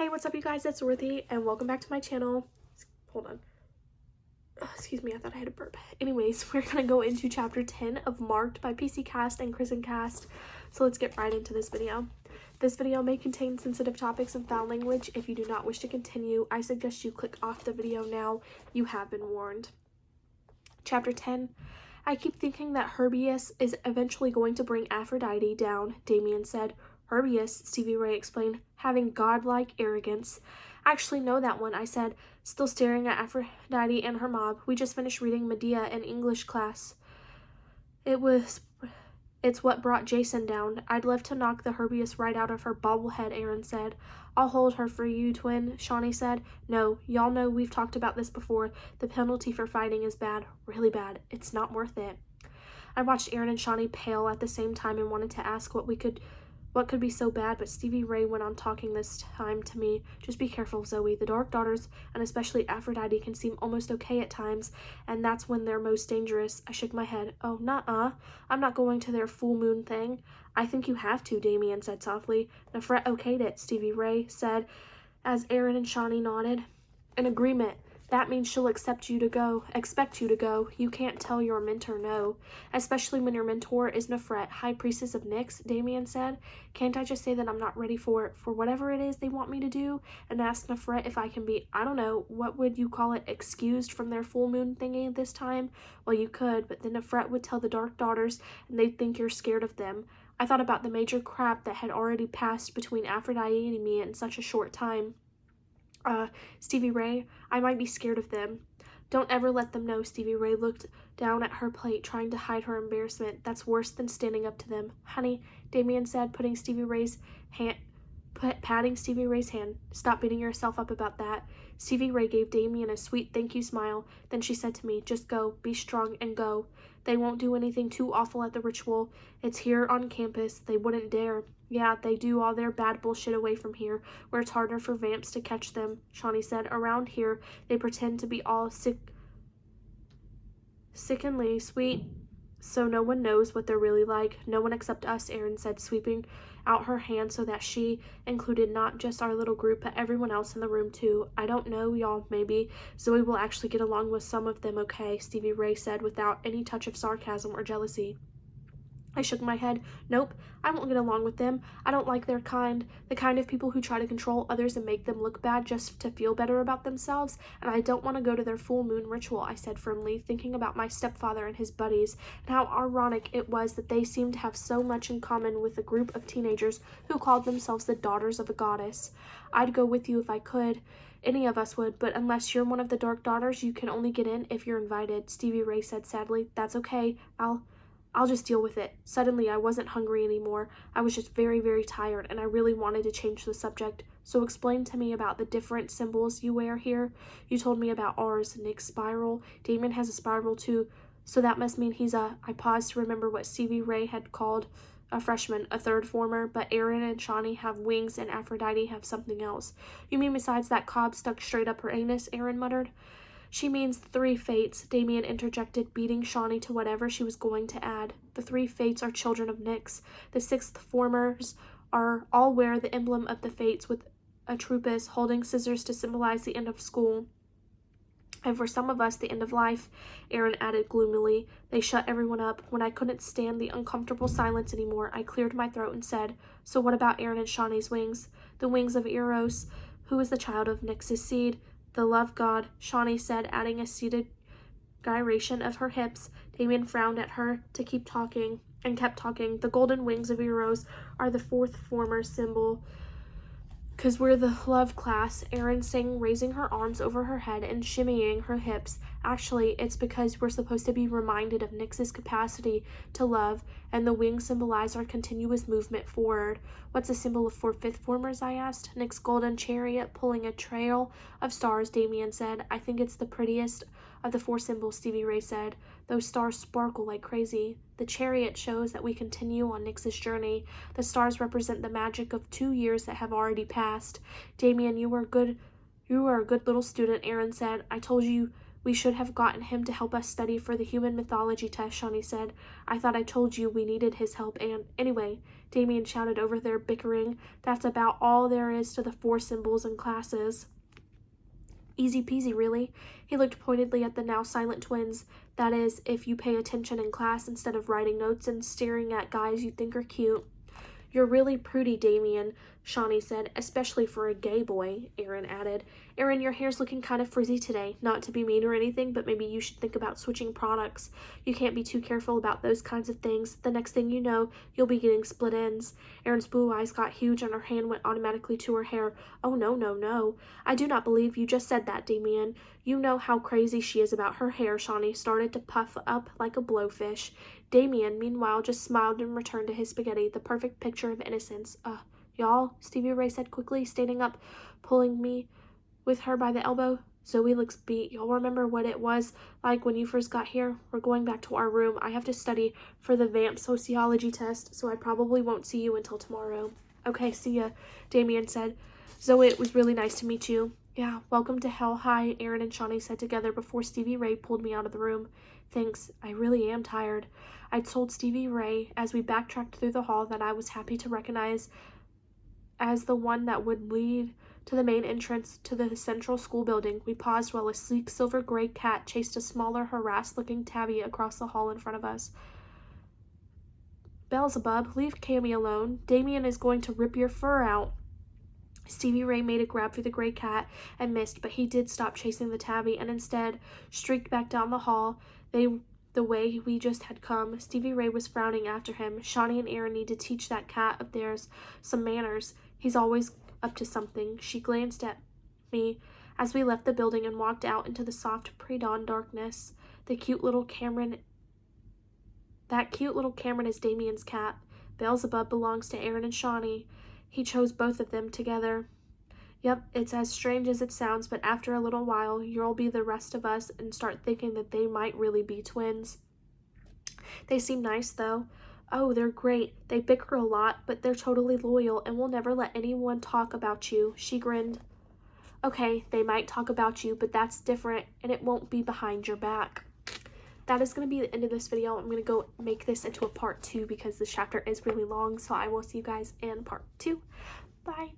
Hey, what's up you guys? It's Ruthie and welcome back to my channel. Hold on. Excuse me, I thought I had a burp. Anyways, we're gonna go into chapter 10 of Marked by PC Cast and Kristen Cast. So let's get right into this video. This video may contain sensitive topics and foul language. If you do not wish to continue, I suggest you click off the video now. You have been warned. Chapter 10. I keep thinking that Herbius is eventually going to bring Aphrodite down, Damien said. Herbius, Stevie Ray explained, having godlike arrogance. I actually know that one, I said, still staring at Aphrodite and her mob. We just finished reading Medea in English class. It's what brought Jason down. I'd love to knock the Herbius right out of her bobblehead, Aaron said. I'll hold her for you, twin, Shawnee said. No, y'all know we've talked about this before. The penalty for fighting is bad, really bad. It's not worth it. I watched Aaron and Shawnee pale at the same time and wanted to ask what could be so bad, but Stevie Ray went on talking this time to me. Just be careful, Zoe. The Dark Daughters, and especially Aphrodite, can seem almost okay at times, and that's when they're most dangerous. I shook my head. Oh, nuh-uh. I'm not going to their full moon thing. I think you have to, Damien said softly. Nefret okayed it, Stevie Ray said, as Aaron and Shawnee nodded. An agreement. That means she'll expect you to go. You can't tell your mentor no. Especially when your mentor is Nefret, High Priestess of Nyx, Damien said. Can't I just say that I'm not ready for whatever it is they want me to do? And ask Nefret if I can be, I don't know, what would you call it, excused from their full moon thingy this time? Well, you could, but then Nefret would tell the Dark Daughters and they'd think you're scared of them. I thought about the major crap that had already passed between Aphrodite and me in such a short time. Stevie Ray, I might be scared of them. Don't ever let them know. Stevie Ray looked down at her plate, trying to hide her embarrassment. That's worse than standing up to them. Honey, Damien said, patting Stevie Ray's hand. Stop beating yourself up about that. Stevie Ray gave Damien a sweet thank you smile. Then she said to me, just go, be strong, and go. They won't do anything too awful at the ritual. It's here on campus. They wouldn't dare. Yeah, they do all their bad bullshit away from here, where it's harder for vamps to catch them, Shawnee said. Around here, they pretend to be all sickeningly sweet, so no one knows what they're really like. No one except us, Aaron said, sweeping out her hand so that she included not just our little group, but everyone else in the room, too. I don't know, y'all, maybe Zoe will actually get along with some of them okay, Stevie Ray said without any touch of sarcasm or jealousy. I shook my head. Nope, I won't get along with them. I don't like their kind, the kind of people who try to control others and make them look bad just to feel better about themselves, and I don't want to go to their full moon ritual, I said firmly, thinking about my stepfather and his buddies, and how ironic it was that they seemed to have so much in common with a group of teenagers who called themselves the Daughters of a Goddess. I'd go with you if I could. Any of us would, but unless you're one of the Dark Daughters, you can only get in if you're invited, Stevie Ray said sadly. That's okay. I'll just deal with it. Suddenly, I wasn't hungry anymore. I was just very, very tired, and I really wanted to change the subject. So explain to me about the different symbols you wear here. You told me about ours, Nick's spiral. Damon has a spiral too, so that must mean he's a... I paused to remember what Stevie Ray had called a freshman, a third former, but Aaron and Shawnee have wings and Aphrodite have something else. You mean besides that cob stuck straight up her anus, Aaron muttered. She means the three fates, Damien interjected, beating Shawnee to whatever she was going to add. The three fates are children of Nyx. The sixth formers all wear the emblem of the fates with a Atrupus holding scissors to symbolize the end of school. And for some of us, the end of life, Aaron added gloomily. They shut everyone up. When I couldn't stand the uncomfortable silence anymore, I cleared my throat and said, so what about Aaron and Shawnee's wings? The wings of Eros, who is the child of Nyx's seed. The love god, Shawnee said, adding a seated gyration of her hips. Damien frowned at her to keep talking and kept talking. The golden wings of Eros are the fourth former symbol. 'Cause we're the love class, Aaron sang, raising her arms over her head and shimmying her hips. Actually, it's because we're supposed to be reminded of Nyx's capacity to love, and the wings symbolize our continuous movement forward. What's a symbol of fifth formers, I asked. Nyx's golden chariot pulling a trail of stars, Damien said. I think it's the prettiest of the four symbols, Stevie Ray said. Those stars sparkle like crazy. The chariot shows that we continue on Nyx's journey. The stars represent the magic of 2 years that have already passed. Damien, you are a good little student, Aaron said. I told you We should have gotten him to help us study for the human mythology test, Shawnee said. I thought I told you we needed his help, and anyway, Damien shouted over their bickering, that's about all there is to the 4 symbols and classes. Easy peasy, really. He looked pointedly at the now silent twins. That is, if you pay attention in class instead of writing notes and staring at guys you think are cute. You're really prudy, Damien, Shawnee said, especially for a gay boy, Aaron added. Aaron, your hair's looking kind of frizzy today. Not to be mean or anything, but maybe you should think about switching products. You can't be too careful about those kinds of things. The next thing you know, you'll be getting split ends. Aaron's blue eyes got huge and her hand went automatically to her hair. Oh, no, no, no. I do not believe you just said that, Damien. You know how crazy she is about her hair. Shawnee started to puff up like a blowfish. Damien, meanwhile, just smiled and returned to his spaghetti, the perfect picture of innocence. Y'all, Stevie Ray said quickly, standing up, pulling me with her by the elbow. Zoe looks beat. Y'all remember what it was like when you first got here? We're going back to our room. I have to study for the VAMP sociology test, so I probably won't see you until tomorrow. Okay, see ya, Damien said. Zoe, it was really nice to meet you. Yeah, welcome to Hell High, Aaron and Shawnee said together before Stevie Ray pulled me out of the room. Thanks, I really am tired. I told Stevie Ray as we backtracked through the hall that I was happy to recognize as the one that would lead to the main entrance to the central school building. We paused while a sleek silver-gray cat chased a smaller, harassed-looking tabby across the hall in front of us. Beelzebub, leave Cammy alone. Damien is going to rip your fur out. Stevie Ray made a grab for the gray cat and missed, but he did stop chasing the tabby and instead streaked back down the hall the way we just had come. Stevie Ray was frowning after him. Shawnee and Aaron need to teach that cat of theirs some manners. He's always up to something. She glanced at me as we left the building and walked out into the soft pre-dawn darkness. That cute little Cameron is Damien's cat. Beelzebub belongs to Aaron and Shawnee. He chose both of them together. Yep, it's as strange as it sounds, but after a little while, you'll be the rest of us and start thinking that they might really be twins. They seem nice, though. Oh, they're great. They bicker a lot, but they're totally loyal and will never let anyone talk about you. She grinned. Okay, they might talk about you, but that's different, and it won't be behind your back. That is going to be the end of this video. I'm going to go make this into a part 2 because this chapter is really long, so I will see you guys in part 2. Bye.